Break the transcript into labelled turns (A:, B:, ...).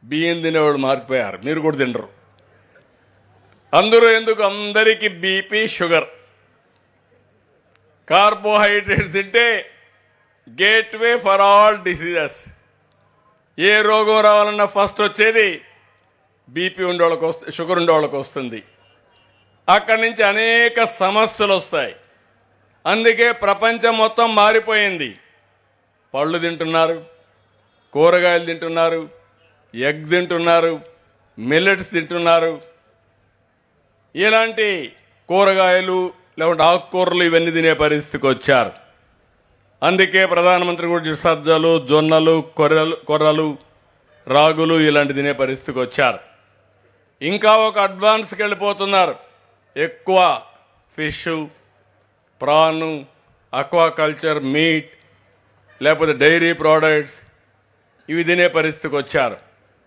A: బియ్యం తినేవాళ్ళు మారిపోయారు. మీరు కూడా తినరు. అందరూ ఎందుకు? అందరికీ బీపీ, షుగర్. కార్బోహైడ్రేట్ తింటే గేట్వే ఫర్ ఆల్ డిసీజెస్. ఏ రోగం రావాలన్నా ఫస్ట్ వచ్చేది బీపీ ఉండేవాళ్ళకి వస్తుంది, షుగర్ ఉండేవాళ్ళకి వస్తుంది. అక్కడి నుంచి అనేక సమస్యలు వస్తాయి. అందుకే ప్రపంచం మొత్తం మారిపోయింది. పళ్ళు తింటున్నారు, కూరగాయలు తింటున్నారు, ఎగ్ తింటున్నారు, మిల్లెట్స్ తింటున్నారు. ఇలాంటి కూరగాయలు లేకుంటే ఆకుకూరలు ఇవన్నీ తినే పరిస్థితికి వచ్చారు. అందుకే ప్రధానమంత్రి కూడా సజ్జలు, జొన్నలు, కొర్రలు, రాగులు ఇలాంటి తినే పరిస్థితికి వచ్చారు. ఇంకా ఒక అడ్వాన్స్కి వెళ్ళిపోతున్నారు. ఎక్కువ ఫిష్, ప్రాను, అక్వాకల్చర్, మీట్ లేకపోతే డైరీ ప్రోడక్ట్స్ ఇవి తినే పరిస్థితికి వచ్చారు.